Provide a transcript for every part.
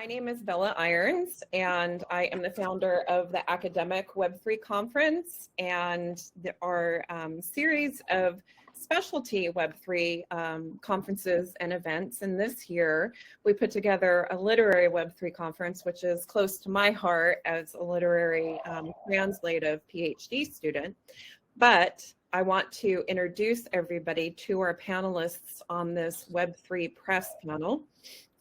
My name is Bella Irons, and I am the founder of the Academic Web3 Conference and our series of specialty Web3 conferences and events. And this year, we put together a literary Web3 conference, which is close to my heart as a literary translative PhD student. But I want to introduce everybody to our panelists on this Web3 press panel.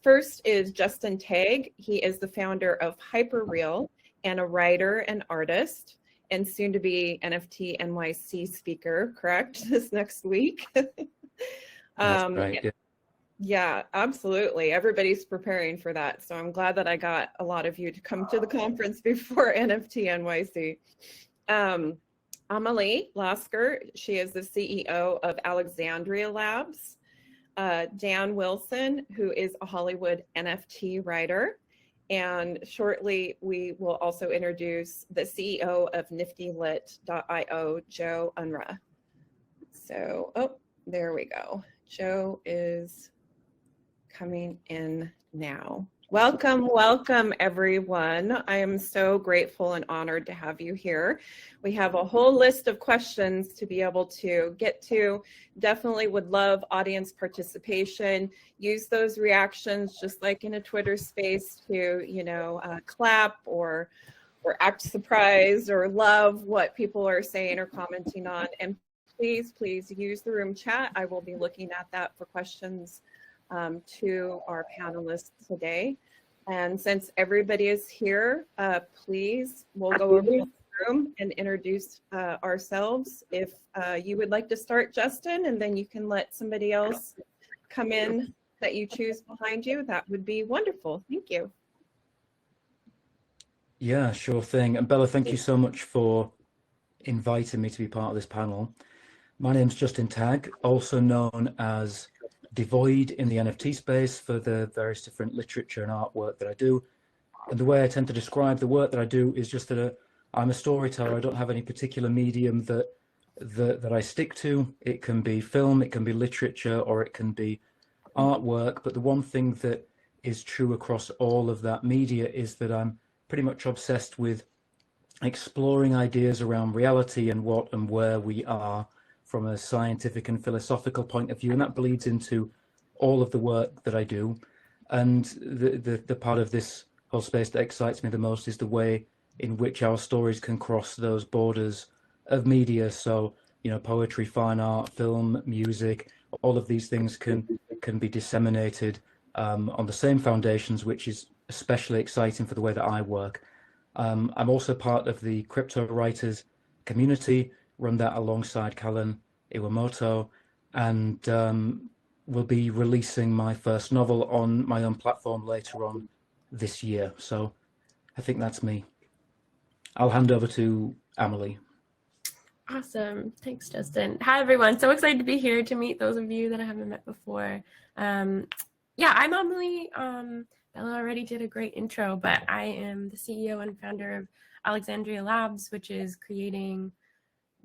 First is Justin Tagg. He is the founder of HYPERREAL and a writer and artist, and soon to be NFT NYC speaker, correct, this next week. That's right. Yeah, absolutely. Everybody's preparing for that. So I'm glad that I got a lot of you to come to the conference before NFT NYC. Amelie Lasker, she is the CEO of Alexandria Labs. Dan Wilson, who is a Hollywood NFT writer. And shortly, we will also introduce the CEO of NiftyLit.io, Joe Unruh. So, oh, there we go. Joe is coming in now. Welcome, welcome, everyone. I am so grateful and honored to have you here. We have a whole list of questions to be able to get to. Definitely would love audience participation. Use those reactions just like in a Twitter space to, clap or act surprised or love what people are saying or commenting on. And please use the room chat. I will be looking at that for questions to our panelists today. And since everybody is here, please, we'll go over the room and introduce ourselves. If you would like to start, Justin, and then you can let somebody else come in that you choose behind you, that would be wonderful. Thank you. Yeah, sure thing. And Bella, thank you so much for inviting me to be part of this panel. My name's Justin Tagg, also known as Devoid in the NFT space for the various different literature and artwork that I do. And the way I tend to describe the work that I do is just that I'm a storyteller. I don't have any particular medium that I stick to. It can be film, it can be literature, or it can be artwork. But the one thing that is true across all of that media is that I'm pretty much obsessed with exploring ideas around reality and what and where we are from a scientific and philosophical point of view, and that bleeds into all of the work that I do. And the part of this whole space that excites me the most is the way in which our stories can cross those borders of media. So, poetry, fine art, film, music, all of these things can be disseminated on the same foundations, which is especially exciting for the way that I work. I'm also part of the crypto writers community, run that alongside Callan Iwamoto, and will be releasing my first novel on my own platform later on this year. So I think that's me. I'll hand over to Amelie. Awesome. Thanks, Justin. Hi, everyone. So excited to be here to meet those of you that I haven't met before. I'm Amelie. Bella already did a great intro, but I am the CEO and founder of Alexandria Labs, which is creating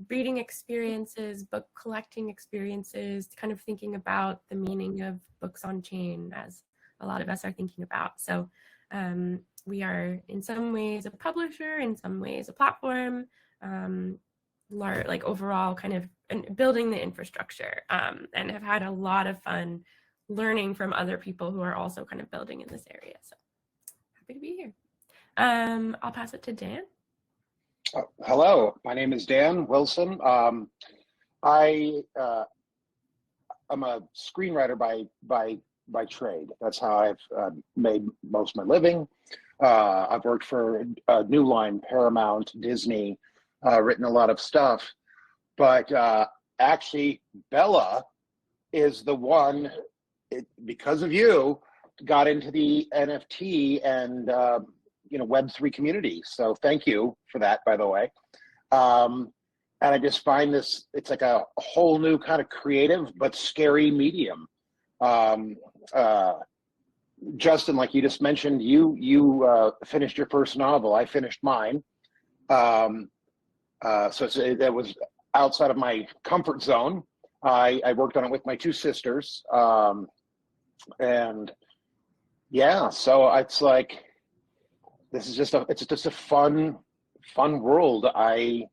reading experiences, book collecting experiences, kind of thinking about the meaning of books on chain, as a lot of us are thinking about. So we are in some ways a publisher, in some ways a platform, overall kind of building the infrastructure, and have had a lot of fun learning from other people who are also kind of building in this area. So happy to be here. I'll pass it to Dan. Hello, my name is Dan Wilson. I'm a screenwriter by trade. That's how I've made most of my living. I've worked for New Line, Paramount, Disney, written a lot of stuff. But actually, Bella is the one, because of you, got into the NFT and Web3 community. So thank you for that, by the way. And I just find this, it's like a whole new kind of creative but scary medium. Justin, like you just mentioned, you finished your first novel. I finished mine. So it was outside of my comfort zone. I worked on it with my two sisters. And Yeah, so it's like this is just a fun world. I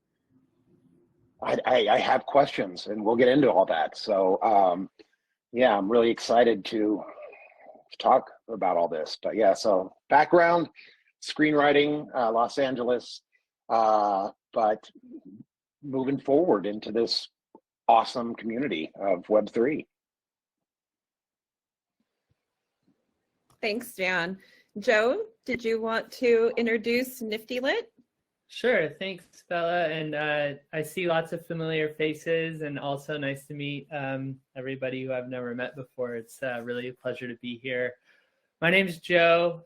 have questions, and we'll get into all that. So yeah, I'm really excited to talk about all this. But yeah, so background, screenwriting, Los Angeles, but moving forward into this awesome community of Web3. Thanks, Jan. Joe, did you want to introduce NiftyLit? Sure, thanks, Bella. And I see lots of familiar faces, and also nice to meet everybody who I've never met before. It's really a pleasure to be here. My name's Joe.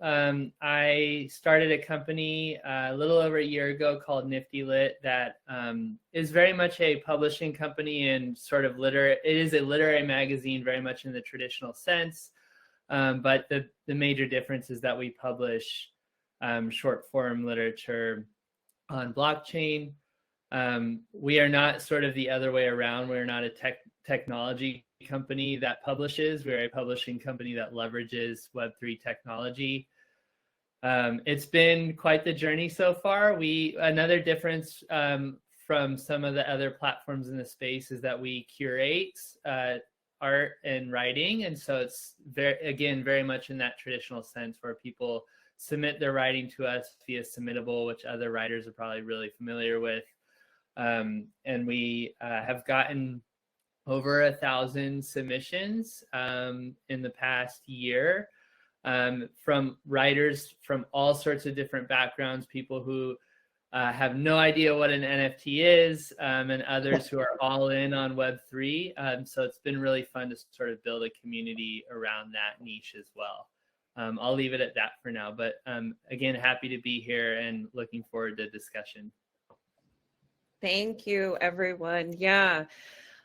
I started a company a little over a year ago called NiftyLit that is very much a publishing company and sort of it is a literary magazine very much in the traditional sense. But the major difference is that we publish short form literature on blockchain. We are not sort of the other way around. We're not a technology company that publishes. We're a publishing company that leverages Web3 technology. It's been quite the journey so far. Another difference from some of the other platforms in the space is that we curate art and writing, and so it's very much in that traditional sense where people submit their writing to us via Submittable, which other writers are probably really familiar with. And we have gotten over 1,000 submissions in the past year from writers from all sorts of different backgrounds, people who have no idea what an NFT is, and others who are all in on Web3. So it's been really fun to sort of build a community around that niche as well. I'll leave it at that for now, but again, happy to be here and looking forward to discussion. Thank you, everyone. Yeah.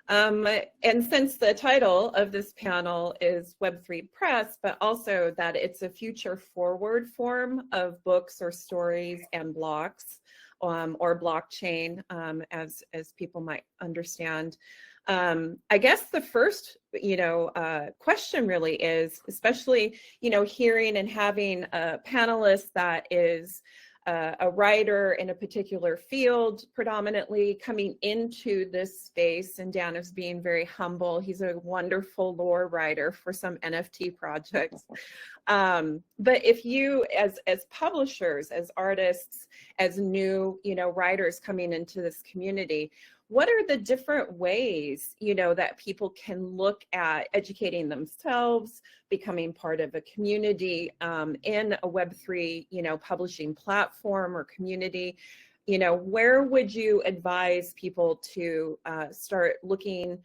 And since the title of this panel is Web3 Press, but also that it's a future forward form of books or stories and blocks, or blockchain, as people might understand. I guess the first, question really is, especially, hearing and having a panelist that is a writer in a particular field, predominantly coming into this space, and Dan is being very humble. He's a wonderful lore writer for some NFT projects. But if you, as publishers, as artists, as new, writers coming into this community, what are the different ways, that people can look at educating themselves, becoming part of a community in a Web3, publishing platform or community? Where would you advise people to start looking,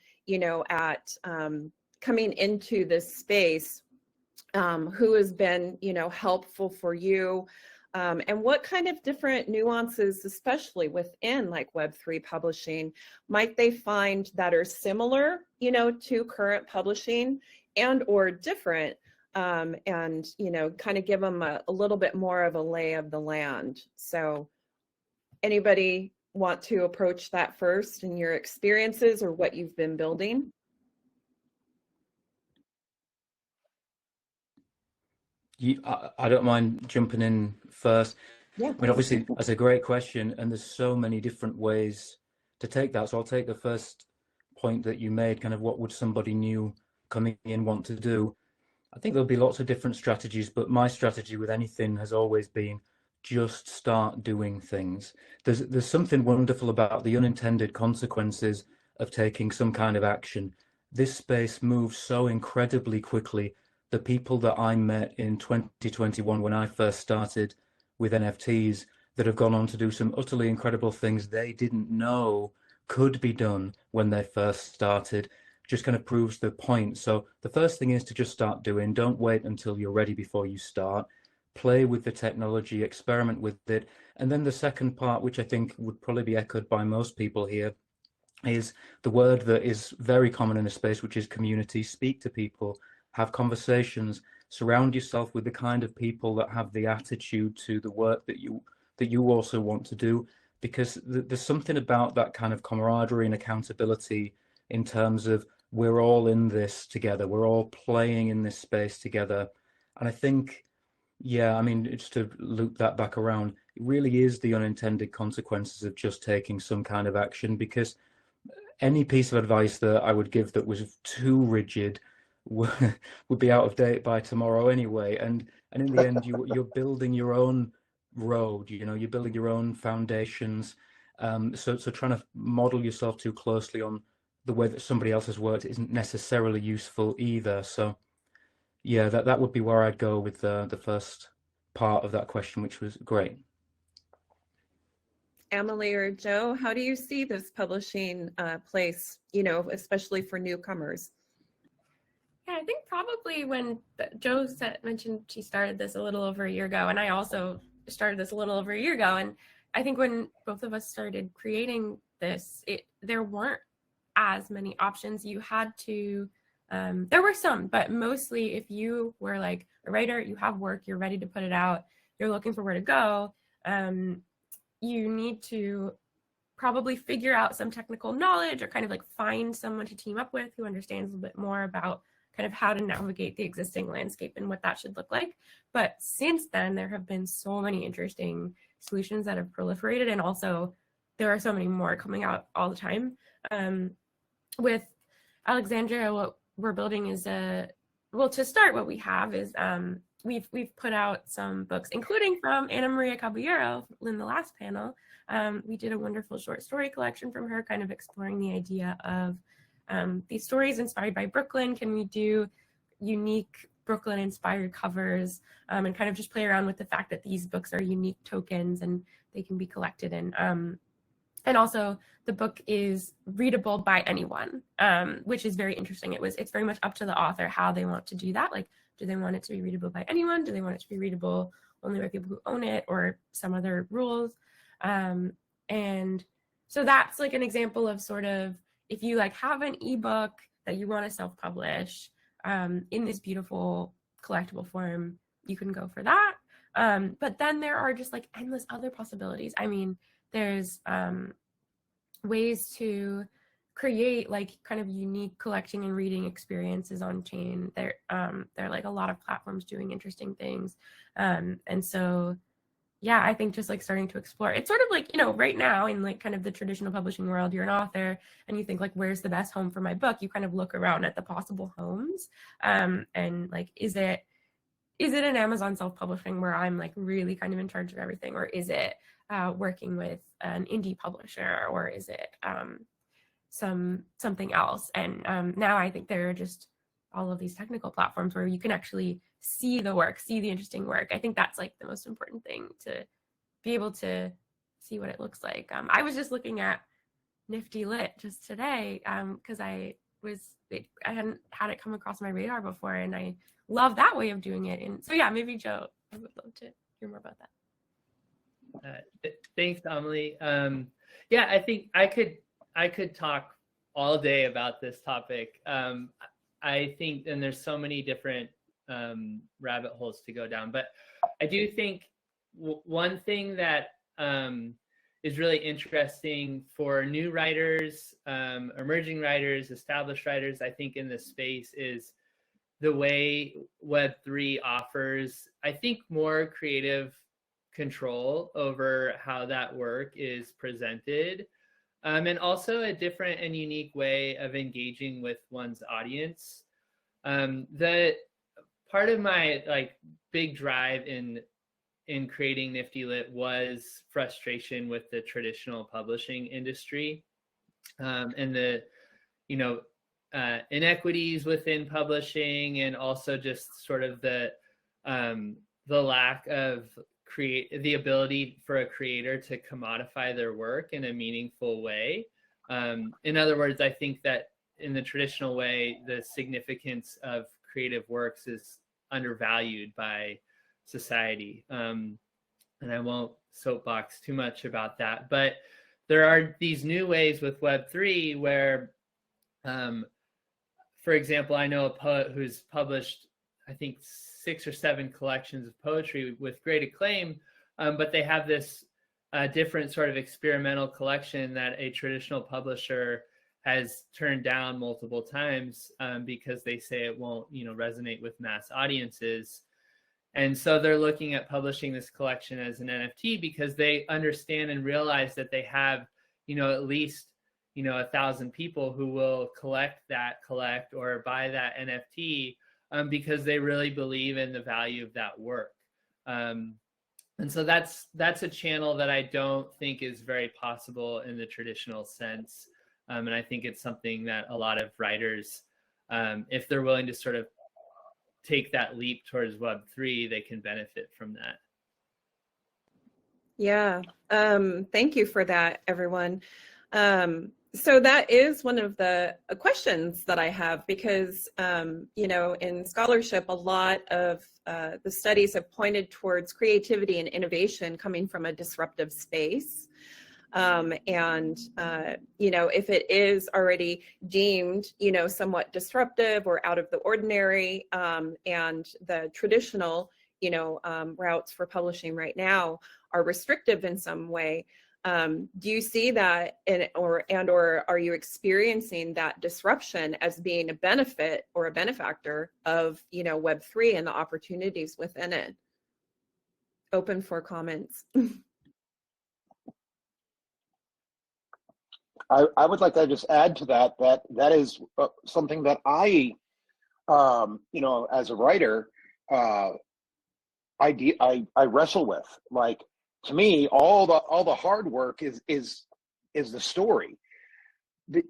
at coming into this space? Who has been, helpful for you? And what kind of different nuances, especially within like Web3 publishing, might they find that are similar, to current publishing and or different, and, kind of give them a little bit more of a lay of the land. So anybody want to approach that first in your experiences or what you've been building? I don't mind jumping in first. Yeah. I mean, obviously, that's a great question, and there's so many different ways to take that. So I'll take the first point that you made, kind of what would somebody new coming in want to do? I think there'll be lots of different strategies, but my strategy with anything has always been just start doing things. There's something wonderful about the unintended consequences of taking some kind of action. This space moves so incredibly quickly. The people that I met in 2021 when I first started with NFTs that have gone on to do some utterly incredible things they didn't know could be done when they first started just kind of proves the point. So the first thing is to just start doing. Don't wait until you're ready before you start. Play with the technology, experiment with it. And then the second part, which I think would probably be echoed by most people here, is the word that is very common in the space, which is community. Speak to people. Have conversations, surround yourself with the kind of people that have the attitude to the work that you also want to do, because there's something about that kind of camaraderie and accountability in terms of we're all in this together, we're all playing in this space together, And I think, yeah, I mean, just to loop that back around, it really is the unintended consequences of just taking some kind of action, because any piece of advice that I would give that was too rigid would be out of date by tomorrow anyway. And in the end, you're building your own road, you know, you're building your own foundations. So trying to model yourself too closely on the way that somebody else has worked isn't necessarily useful either. So yeah, that would be where I'd go with the first part of that question, which was great. Amelie or Joe, how do you see this publishing place, you know, especially for newcomers? Yeah, I think probably when Joe mentioned she started this a little over a year ago, and I also started this a little over a year ago. And I think when both of us started creating this, there weren't as many options. You had to, there were some, but mostly if you were like a writer, you have work, you're ready to put it out, you're looking for where to go, you need to probably figure out some technical knowledge or kind of like find someone to team up with who understands a little bit more about kind of how to navigate the existing landscape and what that should look like. But since then, there have been so many interesting solutions that have proliferated, and also there are so many more coming out all the time. With Alexandria, what we're building is to start, what we have is we've put out some books, including from Maria Caballero in the last panel. We did a wonderful short story collection from her, kind of exploring the idea of these stories inspired by Brooklyn. Can we do unique Brooklyn inspired covers, and kind of just play around with the fact that these books are unique tokens and they can be collected. And also the book is readable by anyone, which is very interesting. It's very much up to the author how they want to do that. Like, do they want it to be readable by anyone? Do they want it to be readable only by people who own it, or some other rules? And so that's like an example of sort of, if you like have an ebook that you want to self-publish in this beautiful collectible form, you can go for that. But then there are just like endless other possibilities. I mean, there's ways to create like kind of unique collecting and reading experiences on chain. There are like a lot of platforms doing interesting things. And so, yeah, I think just like starting to explore, it's sort of like, you know, right now in like kind of the traditional publishing world, you're an author and you think like, where's the best home for my book? You kind of look around at the possible homes, and like, is it an Amazon self-publishing where I'm like really kind of in charge of everything? Or is it working with an indie publisher? Or is it something else? And now I think there are just all of these technical platforms where you can actually see the work, see the interesting work. I think that's like the most important thing, to be able to see what it looks like. I was just looking at NiftyLit just today because I hadn't had it come across my radar before, and I love that way of doing it. And so, yeah, maybe Joe, I would love to hear more about that. Thanks, Amelie. Yeah, I think I could talk all day about this topic. I think, and there's so many different rabbit holes to go down, but I do think one thing that is really interesting for new writers, emerging writers, established writers, I think in this space, is the way Web3 offers, I think, more creative control over how that work is presented, and also a different and unique way of engaging with one's audience. The part of my like big drive in creating NiftyLit was frustration with the traditional publishing industry, and the, you know, inequities within publishing, and also just sort of the lack of the ability for a creator to commodify their work in a meaningful way. In other words, I think that in the traditional way, the significance of creative works is undervalued by society. And I won't soapbox too much about that, but there are these new ways with Web3 where, for example, I know a poet who's published, I think, 6 or 7 collections of poetry with great acclaim, but they have this different sort of experimental collection that a traditional publisher has turned down multiple times because they say it won't, you know, resonate with mass audiences. And so they're looking at publishing this collection as an NFT because they understand and realize that they have, at least, 1,000 people who will collect or buy that NFT because they really believe in the value of that work. And so that's a channel that I don't think is very possible in the traditional sense. And I think it's something that a lot of writers, if they're willing to sort of take that leap towards Web3, they can benefit from that. Yeah, thank you for that, everyone. So that is one of the questions that I have because, in scholarship, a lot of the studies have pointed towards creativity and innovation coming from a disruptive space. If it is already deemed, somewhat disruptive or out of the ordinary, and the traditional, routes for publishing right now are restrictive in some way, do you see that or are you experiencing that disruption as being a benefit or a benefactor of, Web3 and the opportunities within it? Open for comments. I would like to just add to that is something that I, as a writer, I wrestle with. Like, to me, all the hard work is the story,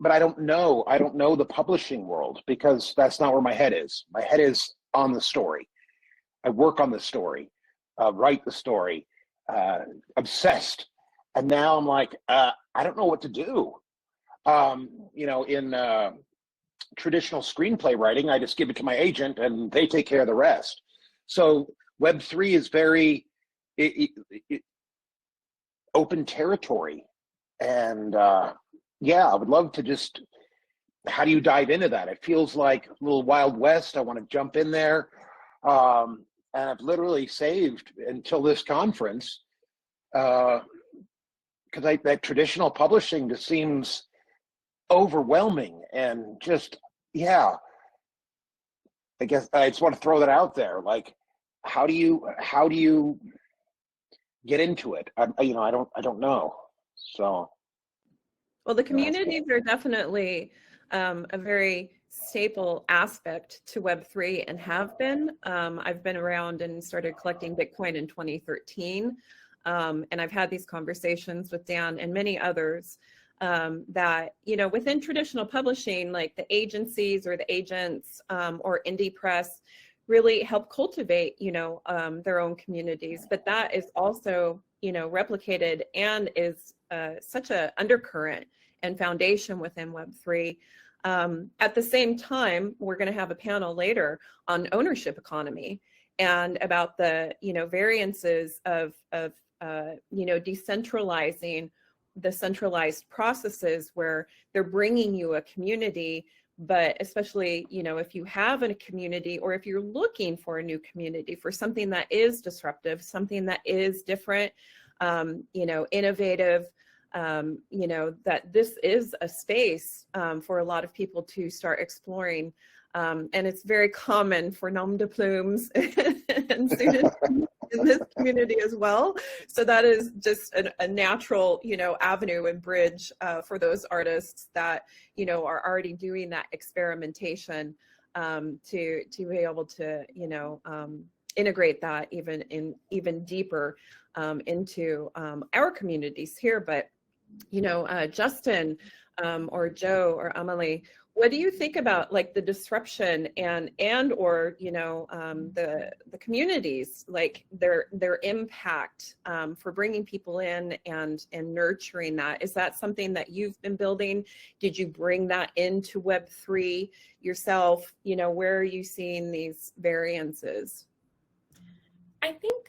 but I don't know the publishing world because that's not where my head is. My head is on the story. I work on the story, write the story, obsessed, and now I'm like, I don't know what to do. In traditional screenplay writing, I just give it to my agent and they take care of the rest. So Web3 is very open territory. And I would love to just, how do you dive into that? It feels like a little Wild West. I want to jump in there. And I've literally saved until this conference because that traditional publishing just seems overwhelming and just, I guess I just want to throw that out there. Like, how do you get into it? I don't know. So, well, the communities are definitely a very staple aspect to Web3 and have been. I've been around and started collecting Bitcoin in 2013. And I've had these conversations with Dan and many others that, within traditional publishing, like the agencies or the agents or indie press really help cultivate, their own communities. But that is also, replicated and is such an undercurrent and foundation within Web3. At the same time, we're going to have a panel later on ownership economy and about the, variances of decentralizing the centralized processes where they're bringing you a community, but especially, if you have a community or if you're looking for a new community for something that is disruptive, something that is different, innovative, that this is a space for a lot of people to start exploring. And it's very common for nom de plumes and students in this community as well. So that is just a natural, avenue and bridge for those artists that, are already doing that experimentation to be able to, integrate that even deeper into our communities here. But, Justin or Joe or Amelie, what do you think about like the disruption and or the communities, like their impact for bringing people in and nurturing that? Is that something that you've been building? Did you bring that into Web3 yourself? Where are you seeing these variances? I think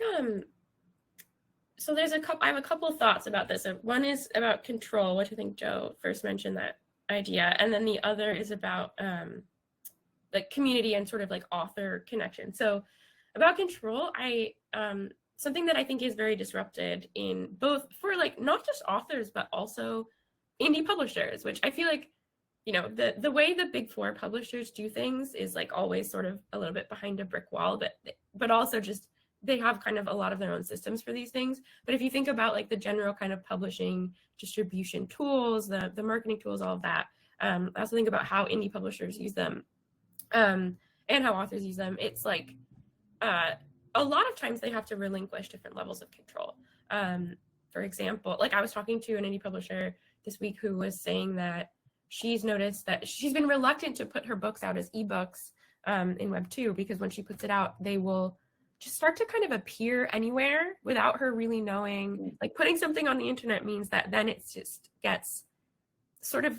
so there's I have a couple of thoughts about this. One is about control, which I think Joe first mentioned that idea, and then the other is about like community and sort of like author connection. So about control, I something that I think is very disrupted in both for like not just authors but also indie publishers, which I feel like the way the big four publishers do things is like always sort of a little bit behind a brick wall, but also just they have kind of a lot of their own systems for these things. But if you think about like the general kind of publishing distribution tools, the marketing tools, all of that, I also think about how indie publishers use them, and how authors use them. It's like a lot of times they have to relinquish different levels of control. For example, like I was talking to an indie publisher this week who was saying that she's noticed that she's been reluctant to put her books out as ebooks in Web2, because when she puts it out, they will just start to kind of appear anywhere without her really knowing. Like putting something on the internet means that then it just gets sort of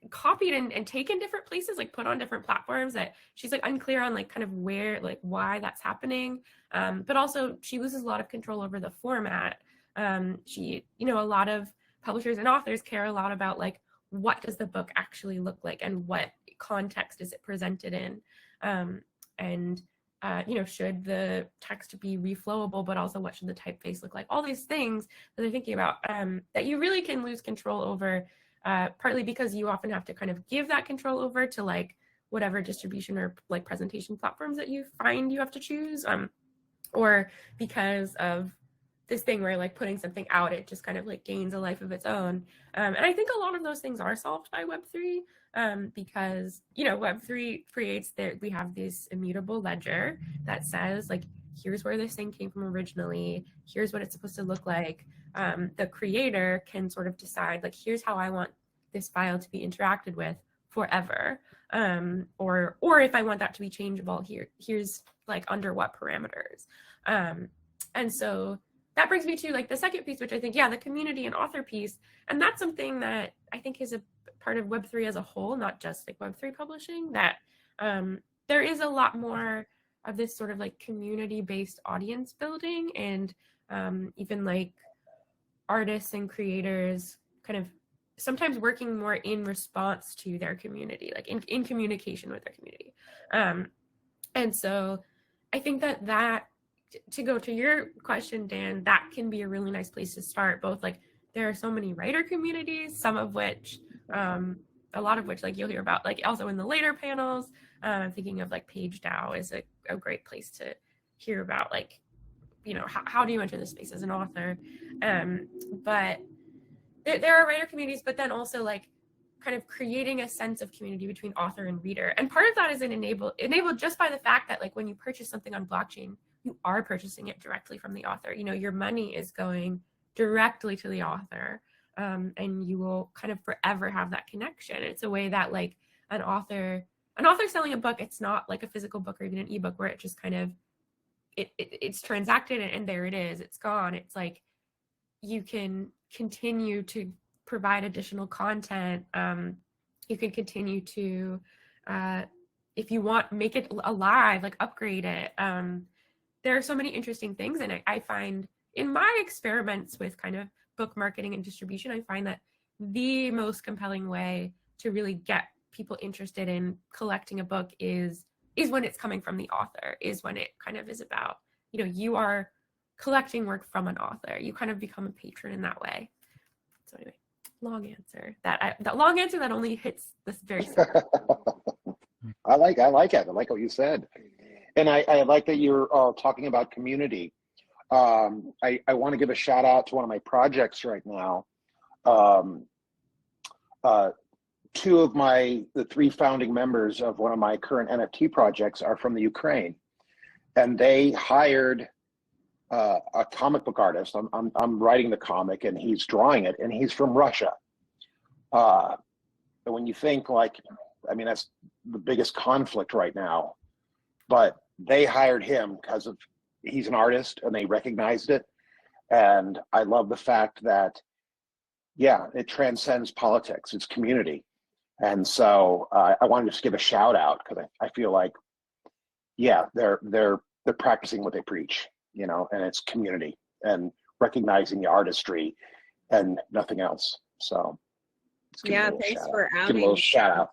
copied and taken different places, like put on different platforms, that she's like unclear on like kind of where, like why that's happening. But also she loses a lot of control over the format. She, you know, a lot of publishers and authors care a lot about like, what does the book actually look like and what context is it presented in? You know, should the text be reflowable, but also what should the typeface look like? All these things that they're thinking about, that you really can lose control over, partly because you often have to kind of give that control over to like whatever distribution or like presentation platforms that you find you have to choose, or because of this thing where like putting something out, it just kind of like gains a life of its own. And I think a lot of those things are solved by Web3, because, you know, Web3 creates we have this immutable ledger that says like, here's where this thing came from originally, here's what it's supposed to look like. The creator can sort of decide like, here's how I want this file to be interacted with forever. Or if I want that to be changeable, here's like under what parameters. And so that brings me to like the second piece, which I think, yeah, the community and author piece. And that's something that I think is a part of Web3 as a whole, not just like Web3 publishing, that there is a lot more of this sort of like community-based audience building, and even like artists and creators kind of sometimes working more in response to their community, like in communication with their community. And so I think that to go to your question, Dan, that can be a really nice place to start. Both like there are so many writer communities, some of which, a lot of which like you'll hear about like also in the later panels. I'm thinking of like PageDAO is a great place to hear about like, you know, how do you enter the space as an author? But there are writer communities, but then also like kind of creating a sense of community between author and reader. And part of that is enabled just by the fact that like when you purchase something on blockchain, you are purchasing it directly from the author. You know, your money is going directly to the author, and you will kind of forever have that connection. It's a way that like an author selling a book, it's not like a physical book or even an ebook where it just kind of, it's transacted and there it is, it's gone. It's like you can continue to provide additional content. You can continue to, if you want, make it alive, like upgrade it. There are so many interesting things, and I find in my experiments with kind of book marketing and distribution, I find that the most compelling way to really get people interested in collecting a book is when it's coming from the author, is when it kind of is about, you know, you are collecting work from an author. You kind of become a patron in that way. So anyway, long answer. That long answer that only hits this very I like it. I like what you said. And I like that you're talking about community. I want to give a shout out to one of my projects right now. Two of the three founding members of one of my current NFT projects are from the Ukraine, and they hired a comic book artist. I'm writing the comic and he's drawing it, and he's from Russia. And when you think like, I mean, that's the biggest conflict right now, but they hired him because he's an artist and they recognized it. And I love the fact that, yeah, it transcends politics, it's community. And so I wanted to just give a shout out because I feel like, yeah, they're practicing what they preach, you know, and it's community and recognizing the artistry and nothing else. So yeah, thanks for adding. Give a little shout out.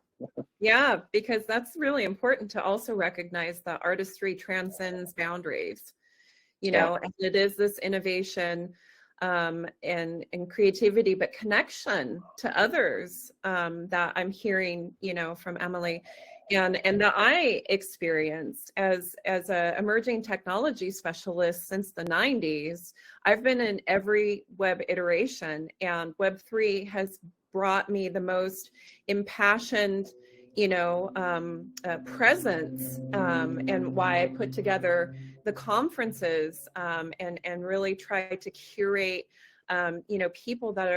Yeah, because that's really important to also recognize that artistry transcends boundaries, you know, and it is this innovation and creativity, but connection to others that I'm hearing, you know, from Amelie. And that I experienced as a emerging technology specialist since the 90s. I've been in every web iteration, and Web3 has brought me the most impassioned, presence, and why I put together the conferences, and really try to curate, people that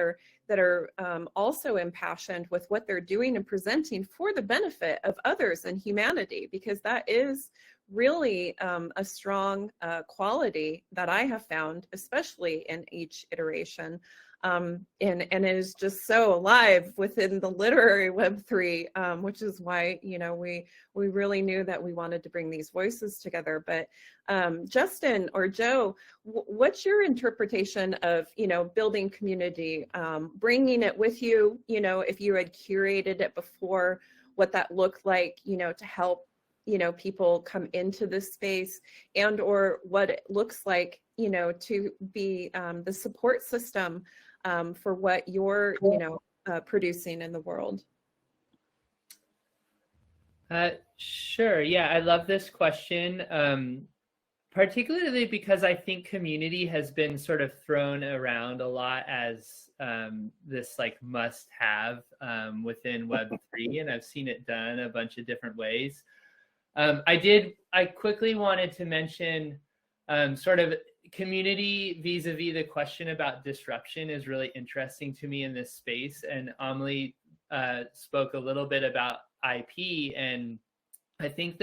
are also impassioned with what they're doing and presenting for the benefit of others and humanity, because that is really a strong quality that I have found, especially in each iteration. And it is just so alive within the literary Web3, which is why, we really knew that we wanted to bring these voices together. But Justin or Joe, what's your interpretation of, building community, bringing it with you, if you had curated it before, what that looked like, to help, people come into this space, and or what it looks like, to be the support system for what you're, producing in the world? Sure. Yeah, I love this question, particularly because I think community has been sort of thrown around a lot as this like must-have within Web3, and I've seen it done a bunch of different ways. I quickly wanted to mention sort of community vis-a-vis the question about disruption is really interesting to me in this space. And Amelie spoke a little bit about IP, and I think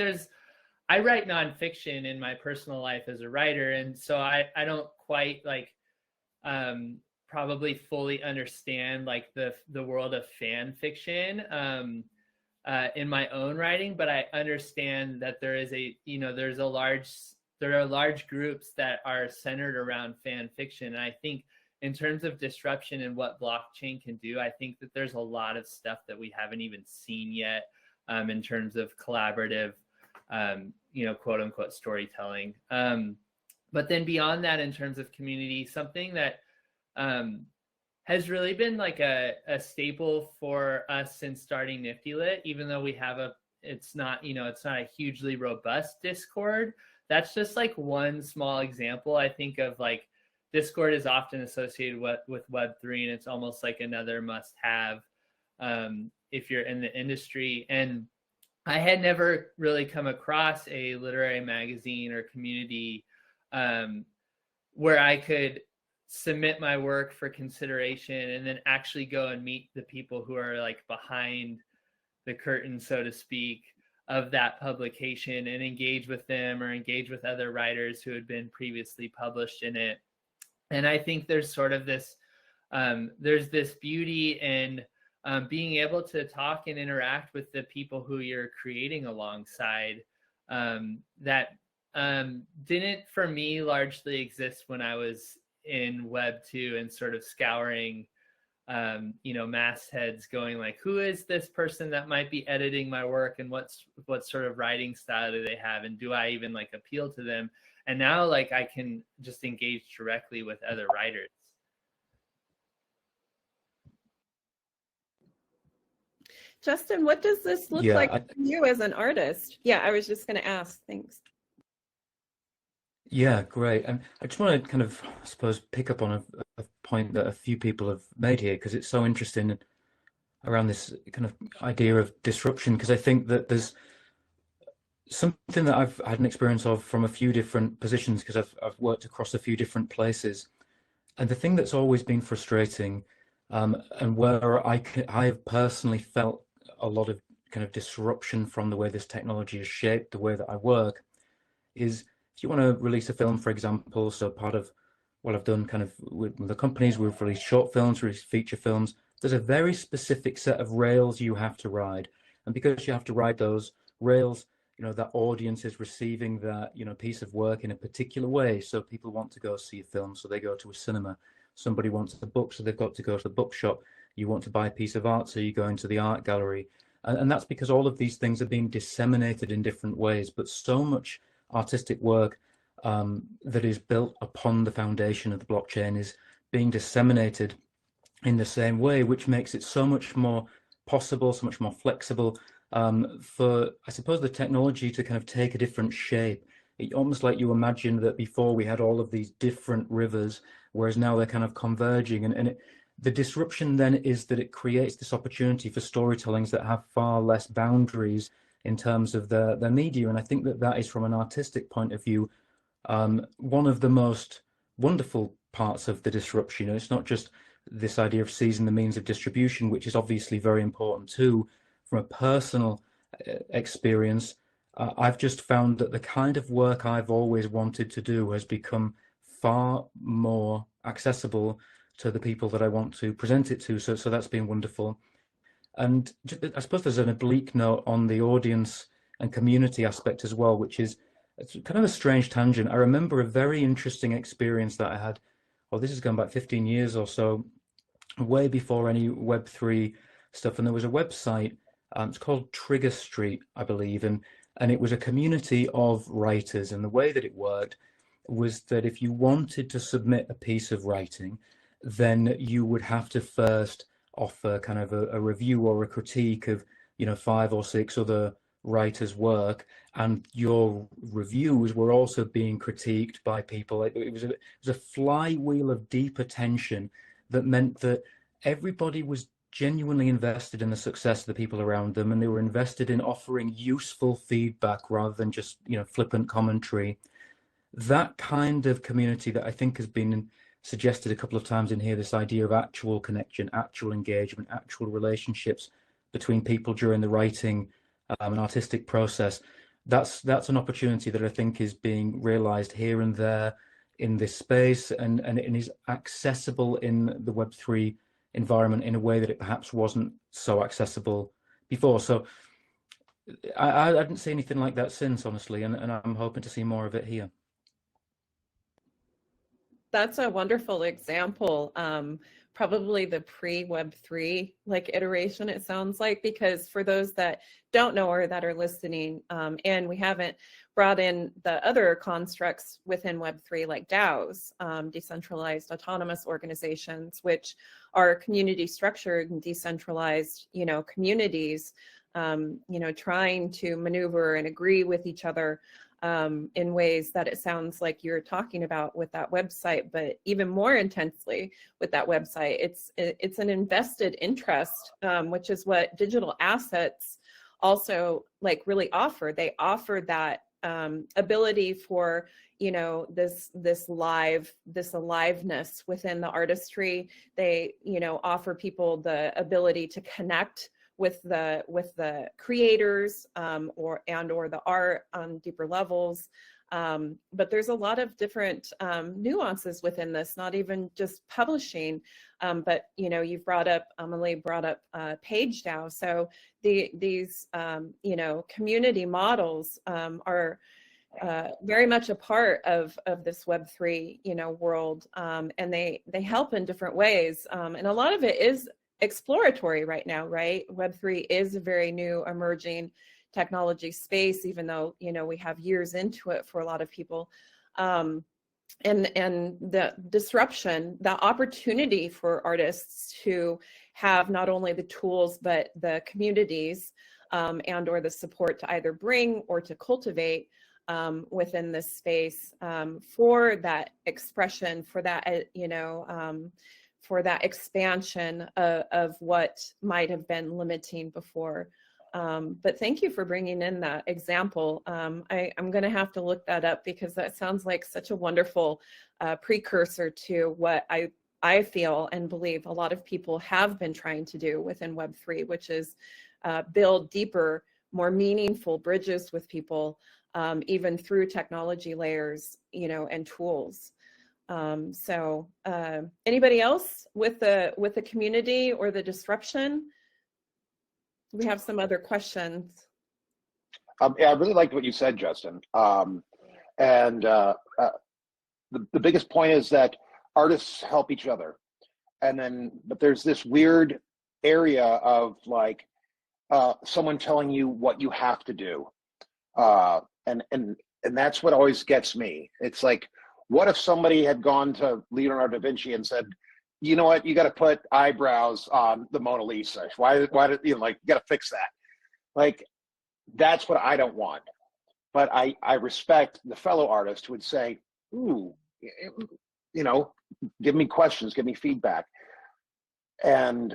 I write nonfiction in my personal life as a writer, and so I don't quite like probably fully understand like the world of fan fiction in my own writing, but I understand that there are large groups that are centered around fan fiction. And I think in terms of disruption and what blockchain can do, I think that there's a lot of stuff that we haven't even seen yet in terms of collaborative, quote unquote storytelling. But then beyond that, in terms of community, something that has really been like a staple for us since starting NiftyLit, even though we have it's not a hugely robust Discord. That's just like one small example, I think, of like Discord is often associated with Web3, and it's almost like another must-have if you're in the industry. And I had never really come across a literary magazine or community where I could submit my work for consideration and then actually go and meet the people who are like behind the curtain, so to speak, of that publication, and engage with them or engage with other writers who had been previously published in it. And I think there's sort of this, there's this beauty in being able to talk and interact with the people who you're creating alongside that didn't, for me, largely exist when I was in Web 2 and sort of scouring mastheads, going like, who is this person that might be editing my work, and what sort of writing style do they have, and do I even like appeal to them? And now like I can just engage directly with other writers. Justin, what does this look like for you as an artist? Yeah, I was just going to ask. Thanks. Yeah, great. And I just want to kind of, I suppose, pick up on a point that a few people have made here, because it's so interesting around this kind of idea of disruption, because I think that there's something that I've had an experience of from a few different positions, because I've worked across a few different places. And the thing that's always been frustrating, and where I've personally felt a lot of kind of disruption from the way this technology has shaped the way that I work, is if you want to release a film, for example. So part of what I've done kind of with the companies, we've released short films, released feature films. There's a very specific set of rails you have to ride. And because you have to ride those rails, that audience is receiving that, piece of work in a particular way. So people want to go see a film, so they go to a cinema. Somebody wants a book, so they've got to go to the bookshop. You want to buy a piece of art, so you go into the art gallery. And that's because all of these things are being disseminated in different ways, but so much artistic work that is built upon the foundation of the blockchain is being disseminated in the same way, which makes it so much more possible, so much more flexible, for, I suppose, the technology to kind of take a different shape. It almost like you imagine that before we had all of these different rivers, whereas now they're kind of converging. The disruption then is that it creates this opportunity for storytellings that have far less boundaries in terms of their media. And I think that that is, from an artistic point of view, one of the most wonderful parts of the disruption. It's not just this idea of seizing the means of distribution, which is obviously very important too. From a personal experience, I've just found that the kind of work I've always wanted to do has become far more accessible to the people that I want to present it to. So that's been wonderful. And I suppose there's an oblique note on the audience and community aspect as well, which is it's kind of a strange tangent. I remember a very interesting experience that I had, this is going back 15 years or so, way before any Web3 stuff. And there was a website, it's called Trigger Street, I believe. And it was a community of writers. And the way that it worked was that if you wanted to submit a piece of writing, then you would have to first offer kind of a review or a critique of, 5 or 6 other writers' work, and your reviews were also being critiqued by people. It was a flywheel of deep attention that meant that everybody was genuinely invested in the success of the people around them, and they were invested in offering useful feedback rather than just flippant commentary. That kind of community that I think has been suggested a couple of times in here, this idea of actual connection, actual engagement, actual relationships between people during the writing and artistic process, that's an opportunity that I think is being realized here and there in this space, and it is accessible in the Web3 environment in a way that it perhaps wasn't so accessible before. So I didn't see anything like that since, honestly, and I'm hoping to see more of it here. That's a wonderful example. Probably the pre-Web3 iteration, it sounds like, because for those that don't know or that are listening, and we haven't brought in the other constructs within Web3 like DAOs, decentralized autonomous organizations, which are community structured and decentralized, communities, trying to maneuver and agree with each other in ways that it sounds like you're talking about with that website, but even more intensely with that website, it's an invested interest, which is what digital assets also really offer. They offer that ability for this aliveness within the artistry. They offer people the ability to connect with the creators or the art on deeper levels. But there's a lot of different nuances within this, not even just publishing, but you've brought up, Amelie brought up PageDAO. So these community models are very much a part of this Web3 world, and they help in different ways, and a lot of it is exploratory right now, right? Web3 is a very new emerging technology space, even though we have years into it for a lot of people, and the disruption, the opportunity for artists to have not only the tools but the communities and or the support to either bring or to cultivate within this space for that expression, for that for that expansion of what might have been limiting before. But thank you for bringing in that example. I'm going to have to look that up because that sounds like such a wonderful precursor to what I feel and believe a lot of people have been trying to do within Web3, which is build deeper, more meaningful bridges with people, even through technology layers, and tools. So anybody else with the community or the disruption? We have some other questions. Yeah, I really liked what you said, Justin. The biggest point is that artists help each other. But there's this weird area of someone telling you what you have to do. And that's what always gets me. It's like, what if somebody had gone to Leonardo da Vinci and said, you know what, you got to put eyebrows on the Mona Lisa. Why did you got to fix that? that's what I don't want. But I respect the fellow artist who would say, ooh, you know, give me questions, give me feedback. And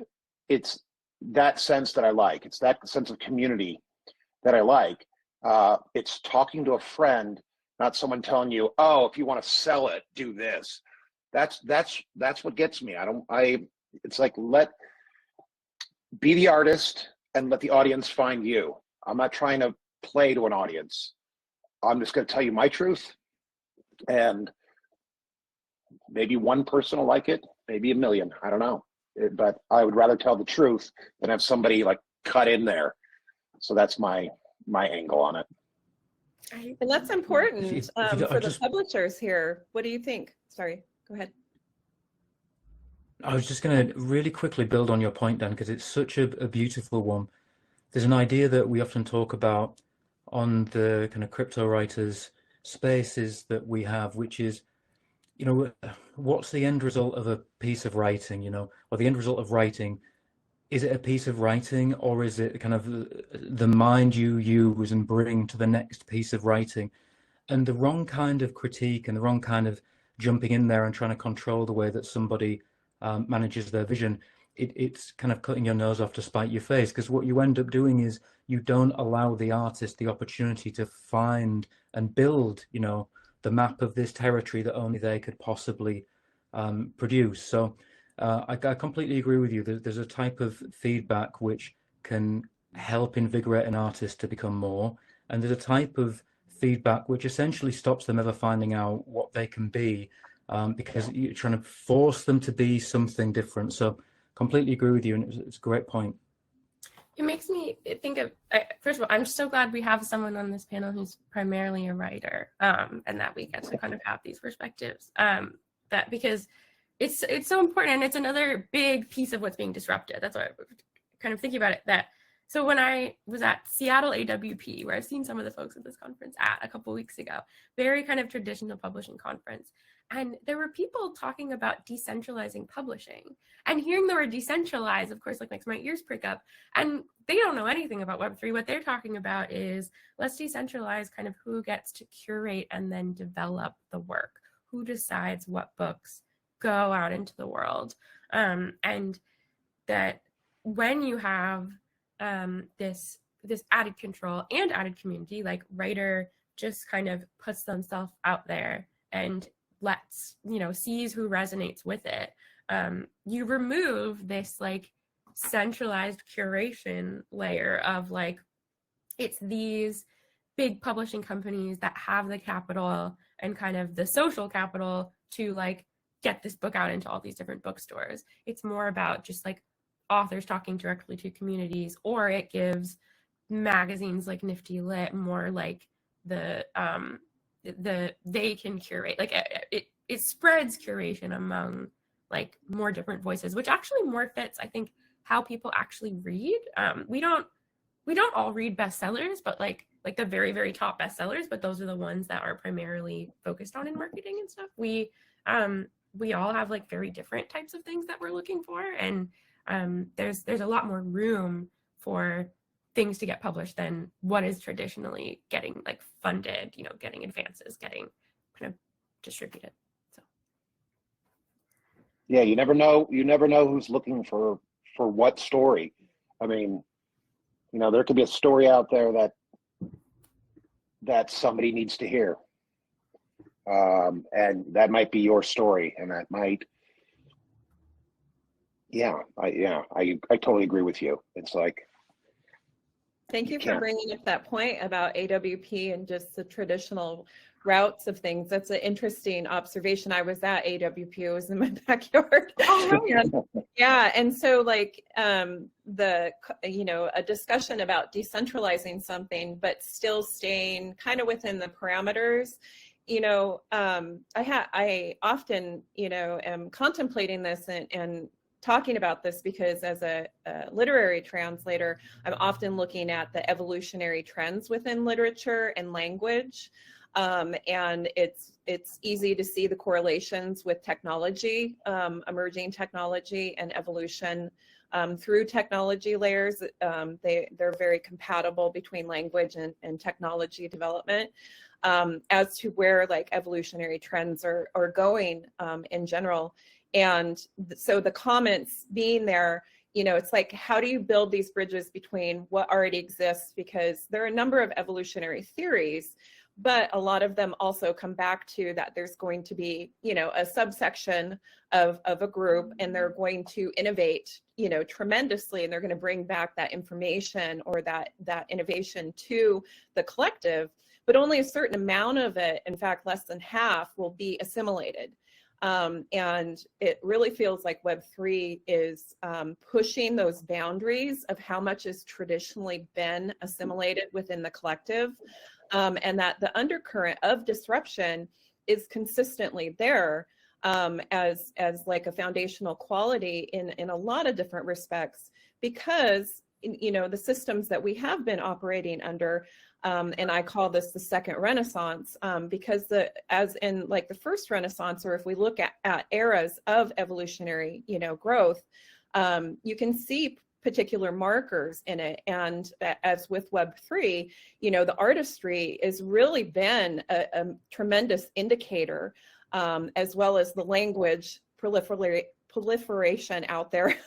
it's that sense that I like. It's that sense of community that I like. It's talking to a friend, not someone telling you, oh, if you want to sell it, do this. That's what gets me. It's like, be the artist and let the audience find you. I'm not trying to play to an audience. I'm just going to tell you my truth, and maybe one person will like it, maybe a million, I don't know. But I would rather tell the truth than have somebody like cut in there. So that's my angle on it. And that's important for the just publishers here. What do you think? Sorry, go ahead. I was just going to really quickly build on your point, Dan, because it's such a beautiful one. There's an idea that we often talk about on the kind of crypto writers spaces that we have, which is, you know, what's the end result of a piece of writing, you know, or the end result of writing? Is it a piece of writing, or is it kind of the mind you use and bring to the next piece of writing? And the wrong kind of critique and the wrong kind of jumping in there and trying to control the way that somebody manages their vision, it's kind of cutting your nose off to spite your face, because what you end up doing is you don't allow the artist the opportunity to find and build, you know, the map of this territory that only they could possibly produce. So I completely agree with you. There's a type of feedback which can help invigorate an artist to become more, and there's a type of feedback which essentially stops them ever finding out what they can be, because you're trying to force them to be something different. So completely agree with you, and it's a great point. It makes me think of, first of all, I'm so glad we have someone on this panel who's primarily a writer, and that we get to kind of have these perspectives, that because it's so important, and it's another big piece of what's being disrupted. That's why I'm kind of thinking about it. That so when I was at Seattle AWP, where I've seen some of the folks at this conference at a couple weeks ago, very kind of traditional publishing conference, and there were people talking about decentralizing publishing, and hearing the word decentralized, of course, like makes my ears prick up. And they don't know anything about Web3. What they're talking about is let's decentralize kind of who gets to curate and then develop the work, who decides what books go out into the world, and that when you have this added control and added community, like writer just kind of puts themselves out there and lets, you know, sees who resonates with it. You remove this like centralized curation layer of like, it's these big publishing companies that have the capital and kind of the social capital to like get this book out into all these different bookstores. It's more about just like authors talking directly to communities, or it gives magazines like NiftyLit more like they can curate, like it spreads curation among like more different voices, which actually more fits, I think, how people actually read. We don't all read bestsellers, but like the very, very top bestsellers, but those are the ones that are primarily focused on in marketing and stuff. We all have like very different types of things that we're looking for, and there's a lot more room for things to get published than what is traditionally getting like funded, you know, getting advances, getting kind of distributed. So yeah, you never know who's looking for what story. I mean, you know, there could be a story out there that somebody needs to hear, and that might be your story, and that might, I totally agree with you. It's like, Thank you for bringing up that point about AWP and just the traditional routes of things. That's an interesting observation. I was at AWP, it was in my backyard. Yeah, and so like a discussion about decentralizing something, but still staying kind of within the parameters. You know, I often, you know, am contemplating this and talking about this because as a literary translator, I'm often looking at the evolutionary trends within literature and language. And it's easy to see the correlations with technology, emerging technology and evolution through technology layers. They're very compatible between language and technology development. As to where like evolutionary trends are going in general. And so the comments being there, you know, it's like, how do you build these bridges between what already exists? Because there are a number of evolutionary theories, but a lot of them also come back to that there's going to be, you know, a subsection of a group, and they're going to innovate, you know, tremendously, and they're going to bring back that information or that innovation to the collective, but only a certain amount of it, in fact, less than half, will be assimilated. And it really feels like Web3 is pushing those boundaries of how much has traditionally been assimilated within the collective, and that the undercurrent of disruption is consistently there as like a foundational quality in a lot of different respects, because, you know, the systems that we have been operating under, and I call this the second Renaissance, because as in like the first Renaissance, or if we look at eras of evolutionary, you know, growth, you can see particular markers in it. And as with Web3, you know, the artistry has really been a tremendous indicator, as well as the language proliferation out there,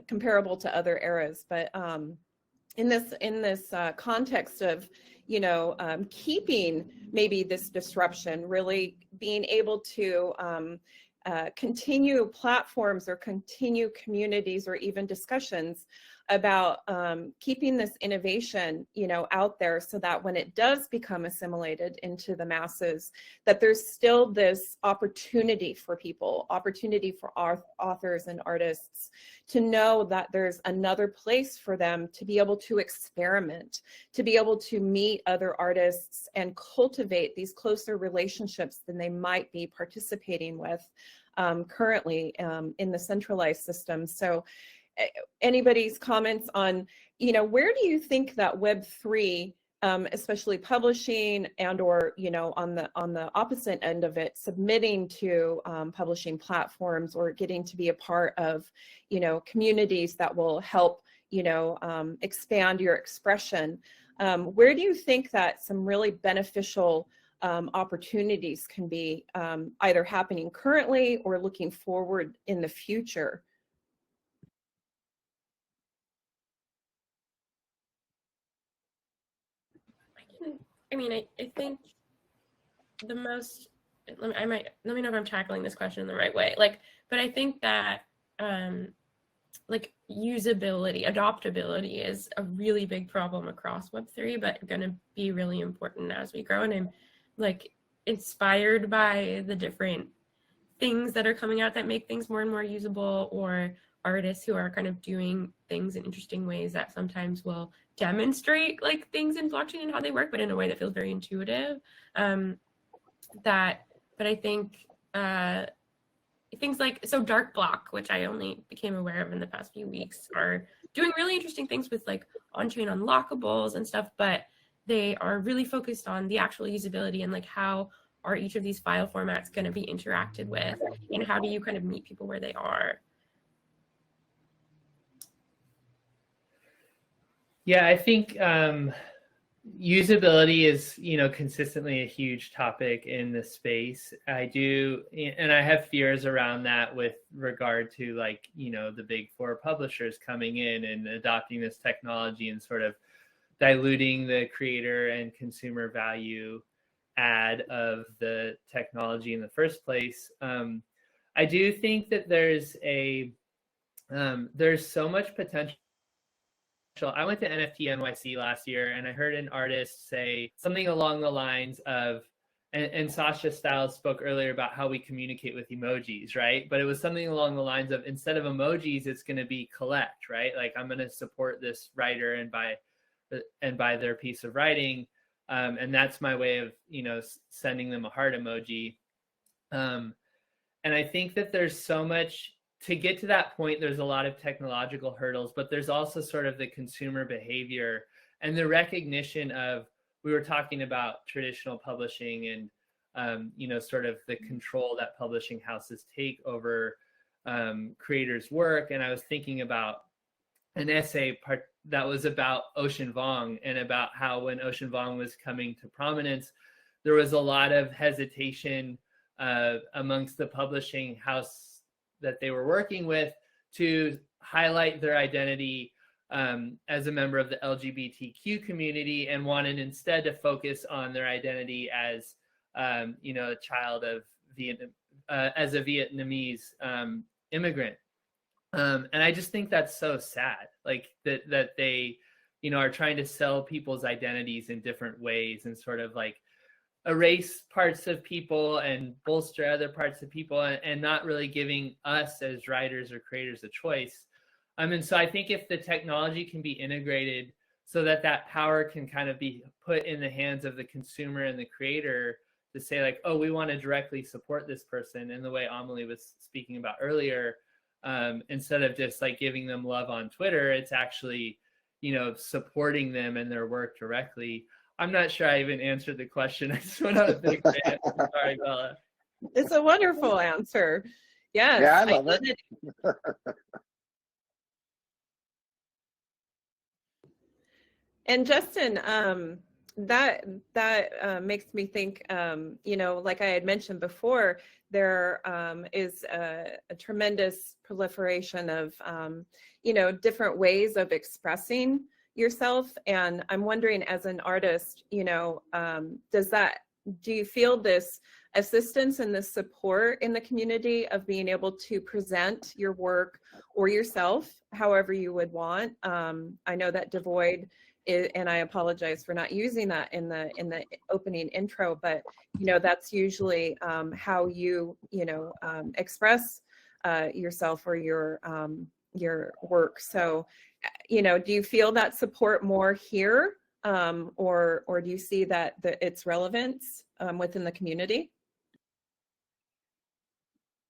comparable to other eras. But in this context of, you know, keeping maybe this disruption, really being able to continue platforms or continue communities or even discussions about keeping this innovation, you know, out there, so that when it does become assimilated into the masses, that there's still this opportunity for people, opportunity for authors and artists to know that there's another place for them to be able to experiment, to be able to meet other artists and cultivate these closer relationships than they might be participating with currently in the centralized system. So anybody's comments on, you know, where do you think that Web3, especially publishing and or, you know, on the opposite end of it, submitting to publishing platforms or getting to be a part of, you know, communities that will help, you know, expand your expression, where do you think that some really beneficial opportunities can be either happening currently or looking forward in the future? I mean, I think the most, let me know if I'm tackling this question in the right way. Like, but I think that like usability, adoptability is a really big problem across Web3, but going to be really important as we grow. And I'm like inspired by the different things that are coming out that make things more and more usable, or artists who are kind of doing things in interesting ways that sometimes will demonstrate like things in blockchain and how they work, but in a way that feels very intuitive. But I think things like, so Dark Block, which I only became aware of in the past few weeks, are doing really interesting things with like on-chain unlockables and stuff, but they are really focused on the actual usability and like how are each of these file formats going to be interacted with, and how do you kind of meet people where they are? Yeah, I think usability is, you know, consistently a huge topic in the space. I do, and I have fears around that with regard to like, you know, the big four publishers coming in and adopting this technology and sort of diluting the creator and consumer value add of the technology in the first place. I do think that there's so much potential. I went to NFT NYC last year, and I heard an artist say something along the lines of, and Sasha Stiles spoke earlier about how we communicate with emojis, right? But it was something along the lines of, instead of emojis, it's going to be collect, right? Like, I'm going to support this writer and buy their piece of writing, and that's my way of, you know, sending them a heart emoji. And I think that there's so much. To get to that point, there's a lot of technological hurdles, but there's also sort of the consumer behavior and the recognition of, we were talking about traditional publishing and, you know, sort of the control that publishing houses take over creators' work. And I was thinking about an essay that was about Ocean Vuong, and about how when Ocean Vuong was coming to prominence, there was a lot of hesitation amongst the publishing house that they were working with to highlight their identity as a member of the LGBTQ community, and wanted instead to focus on their identity as, you know, a child of as a Vietnamese immigrant. And I just think that's so sad, like that they, you know, are trying to sell people's identities in different ways and sort of like erase parts of people and bolster other parts of people, and not really giving us as writers or creators a choice. And so I think if the technology can be integrated so that that power can kind of be put in the hands of the consumer and the creator to say like, oh, we want to directly support this person in the way Amelie was speaking about earlier, instead of just like giving them love on Twitter, it's actually, you know, supporting them and their work directly. I'm not sure I even answered the question. I just went on a big rant. Sorry, Bella. It's a wonderful answer. Yes. Yeah, I love it. And Justin, that makes me think, you know, like I had mentioned before, there is a tremendous proliferation of, you know, different ways of expressing yourself. And I'm wondering, as an artist, you know, do you feel this assistance and this support in the community of being able to present your work or yourself however you would want? I know that Devoid, and I apologize for not using that in the opening intro, but you know, that's usually how you know, express yourself or your work. So, you know, do you feel that support more here, or do you see that its relevance within the community?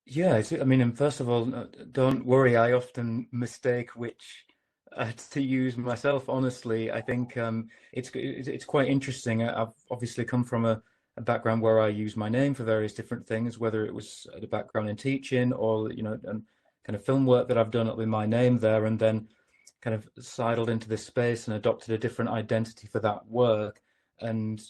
Yeah, I mean, and first of all, don't worry, I often mistake which to use myself. Honestly, I think it's quite interesting. I've obviously come from a background where I use my name for various different things, whether it was a background in teaching or, you know, and kind of film work that I've done with my name there, and then kind of sidled into this space and adopted a different identity for that work. And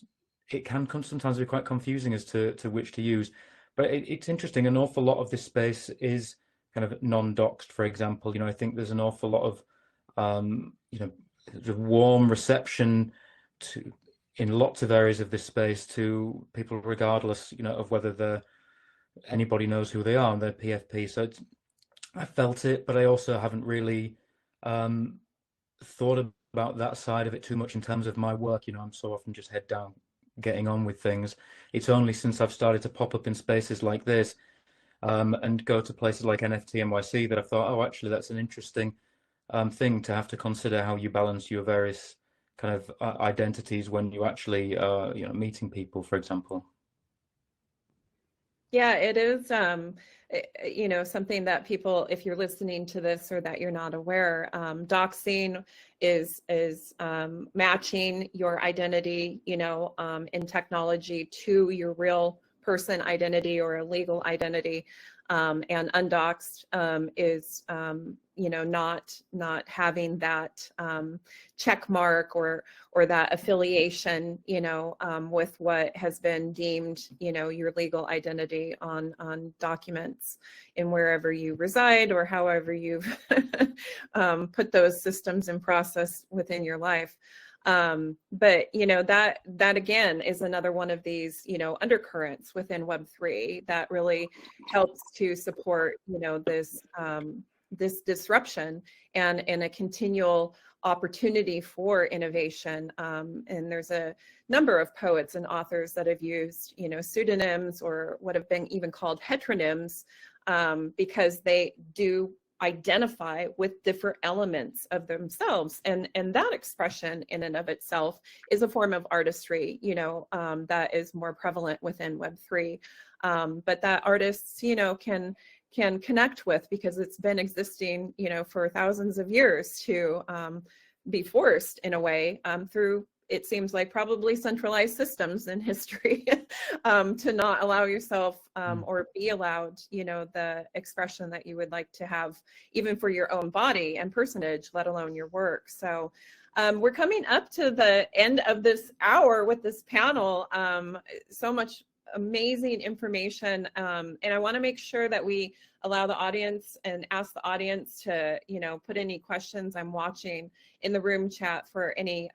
it can sometimes be quite confusing as to which to use. But it's interesting. An awful lot of this space is kind of non-doxed, for example. You know, I think there's an awful lot of you know, the warm reception in lots of areas of this space to people, regardless, you know, of whether anybody knows who they are and their PFP. So I felt it, but I also haven't really thought about that side of it too much in terms of my work. You know, I'm so often just head down, getting on with things. It's only since I've started to pop up in spaces like this and go to places like NFT NYC that I thought, oh, actually, that's an interesting thing to have to consider, how you balance your various kind of identities when you actually you know, meeting people, for example. Yeah, it is, you know, something that people, if you're listening to this or that you're not aware, doxing is matching your identity, you know, in technology to your real person identity or a legal identity. And undoxed is, you know, not having that check mark or that affiliation, you know, with what has been deemed, you know, your legal identity on documents in wherever you reside or however you've put those systems in process within your life. But, you know, that again is another one of these, you know, undercurrents within Web3 that really helps to support, you know, this disruption and a continual opportunity for innovation. And there's a number of poets and authors that have used, you know, pseudonyms or what have been even called heteronyms, because they do identify with different elements of themselves, and that expression in and of itself is a form of artistry, you know, that is more prevalent within Web3, but that artists, you know, can connect with, because it's been existing, you know, for thousands of years, to be forced in a way through it seems like probably centralized systems in history to not allow yourself or be allowed, you know, the expression that you would like to have, even for your own body and personage, let alone your work. So we're coming up to the end of this hour with this panel. So much amazing information. And I want to make sure that we allow the audience and ask the audience to, you know, put any questions. I'm watching in the room chat for any,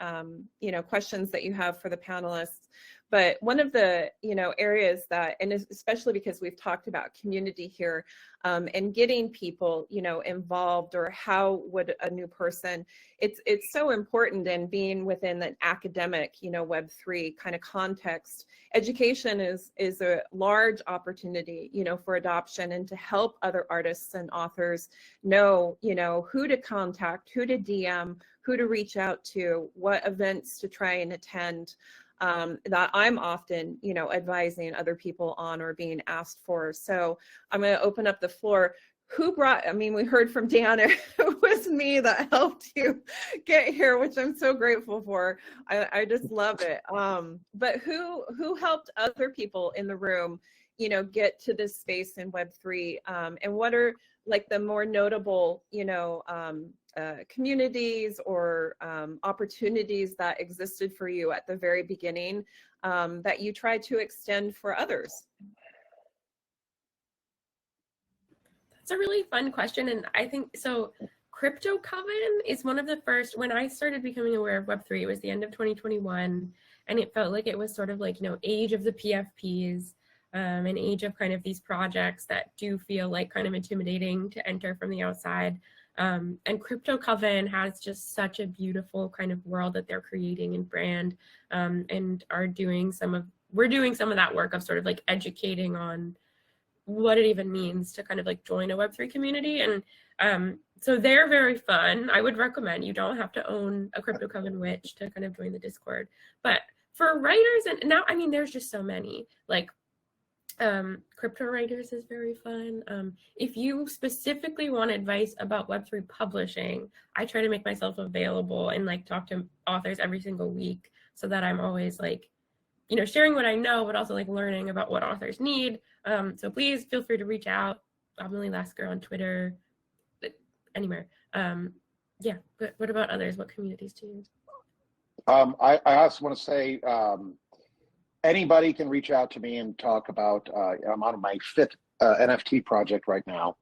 you know, questions that you have for the panelists. But one of the, you know, areas that, and especially because we've talked about community here and getting people, you know, involved, or how would a new person, it's so important in being within an academic, you know, Web3 kind of context. Education is a large opportunity, you know, for adoption and to help other artists and authors know, you know, who to contact, who to DM, who to reach out to, what events to try and attend. That I'm often, you know, advising other people on or being asked for. So I'm going to open up the floor. Who brought, I mean, we heard from Dan, it was me that helped you get here, which I'm so grateful for. I just love it. But who helped other people in the room, you know, get to this space in Web3? And what are like the more notable, you know, communities or opportunities that existed for you at the very beginning that you tried to extend for others? That's a really fun question. And I think, so Crypto Coven is one of the first, when I started becoming aware of Web3, it was the end of 2021. And it felt like it was sort of like, you know, age of the PFPs, an age of kind of these projects that do feel like kind of intimidating to enter from the outside. And Crypto Coven has just such a beautiful kind of world that they're creating and brand, and are doing we're doing some of that work of sort of like educating on what it even means to kind of like join a Web3 community. And so they're very fun. I would recommend, you don't have to own a Crypto Coven witch to kind of join the Discord. But for writers, and now, I mean, there's just so many, like Crypto Writers is very fun. If you specifically want advice about Web3 publishing, I try to make myself available and like talk to authors every single week so that I'm always like, you know, sharing what I know, but also like learning about what authors need. So please feel free to reach out. Amelie Lasker on Twitter, anywhere. Yeah, but what about others? What communities do you use? I also want to say, anybody can reach out to me and talk about, I'm on my 5th NFT project right now.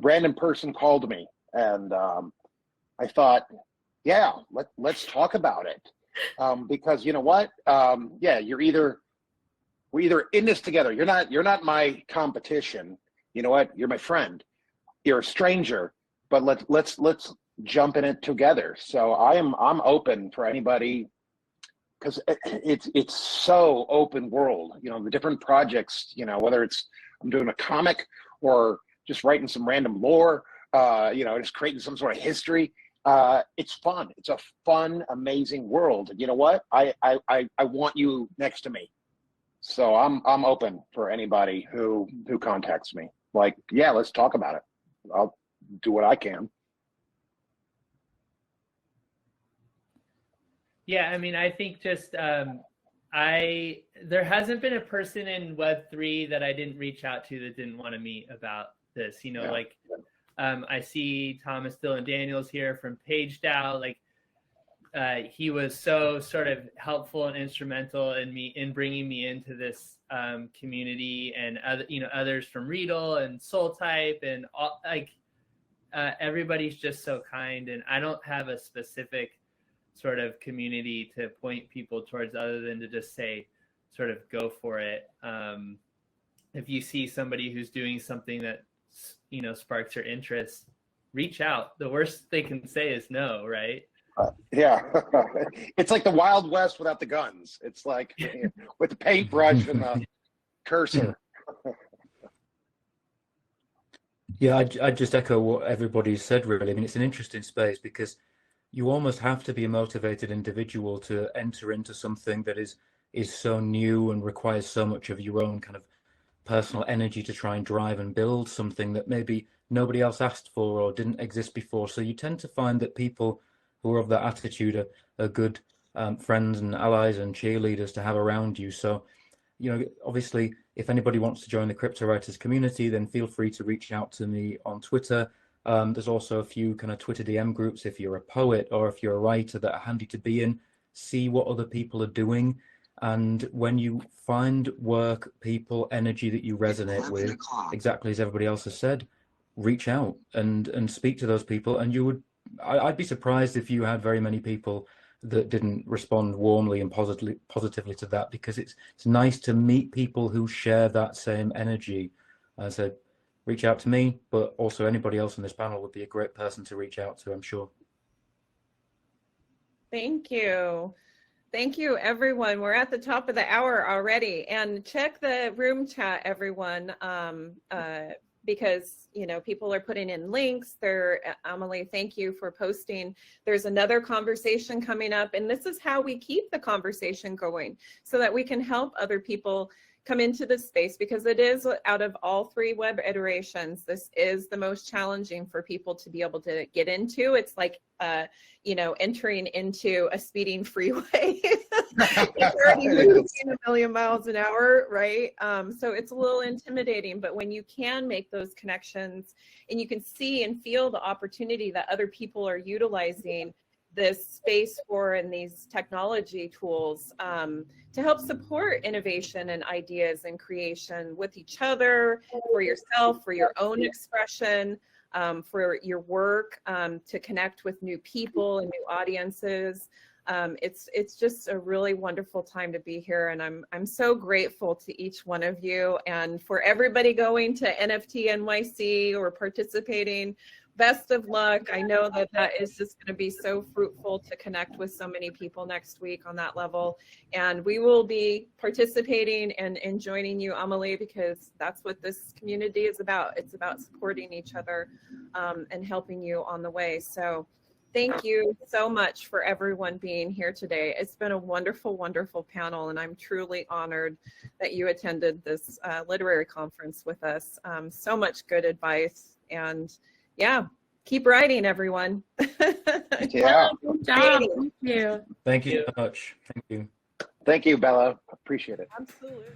Random person called me and I thought, yeah, let's talk about it. Because you know what? Yeah, we're either in this together. You're not my competition. You know what? You're my friend. You're a stranger, but let's jump in it together. So I'm open for anybody, because it's so open world. You know, the different projects, you know, whether it's I'm doing a comic or just writing some random lore, you know, just creating some sort of history. It's fun. It's a fun, amazing world. You know what? I want you next to me. So I'm open for anybody who contacts me. Like, yeah, let's talk about it. I'll do what I can. Yeah, I mean, I think just there hasn't been a person in Web3 that I didn't reach out to that didn't want to meet about this. You know, yeah. Like I see Thomas Dylan Daniels here from PageDAO. Like he was so sort of helpful and instrumental in bringing me into this community, and others from Readle and SoulType and all, like everybody's just so kind, and I don't have a specific sort of community to point people towards other than to just say, sort of go for it. If you see somebody who's doing something that, you know, sparks your interest, reach out. The worst they can say is no, right? Yeah. It's like the Wild West without the guns. It's like with the paintbrush and the cursor. Yeah, I just echo what everybody said, really. I mean, it's an interesting space because you almost have to be a motivated individual to enter into something that is so new and requires so much of your own kind of personal energy to try and drive and build something that maybe nobody else asked for or didn't exist before. So you tend to find that people who are of that attitude are good friends and allies and cheerleaders to have around you. So, you know, obviously, if anybody wants to join the Crypto Writers community, then feel free to reach out to me on Twitter. There's also a few kind of Twitter DM groups if you're a poet or if you're a writer that are handy to be in. See what other people are doing. And when you find work, people, energy that you resonate with, exactly as everybody else has said, reach out and speak to those people. And you would, I'd be surprised if you had very many people that didn't respond warmly and positively to that, because it's nice to meet people who share that same energy. So reach out to me, but also anybody else on this panel would be a great person to reach out to, I'm sure. Thank you. Thank you, everyone. We're at the top of the hour already, and check the room chat, everyone, because, you know, people are putting in links. Amelie, thank you for posting. There's another conversation coming up, and this is how we keep the conversation going so that we can help other people come into this space, because it is, out of all 3 web iterations, this is the most challenging for people to be able to get into. It's like, you know, entering into a speeding freeway. It's already moving a million miles an hour, right? So it's a little intimidating, but when you can make those connections and you can see and feel the opportunity that other people are utilizing this space for and these technology tools to help support innovation and ideas and creation with each other, for yourself, for your own expression, for your work, to connect with new people and new audiences. It's just a really wonderful time to be here, and I'm so grateful to each one of you, and for everybody going to NFT NYC or participating. Best of luck. I know that that is just going to be so fruitful to connect with so many people next week on that level. And we will be participating and joining you, Amelie, because that's what this community is about. It's about supporting each other and helping you on the way. So thank you so much for everyone being here today. It's been a wonderful, wonderful panel, and I'm truly honored that you attended this literary conference with us. So much good advice, and yeah, keep writing, everyone. Yeah. Good job. Thank you. Thank you so much. Thank you. Thank you, Bella. Appreciate it. Absolutely.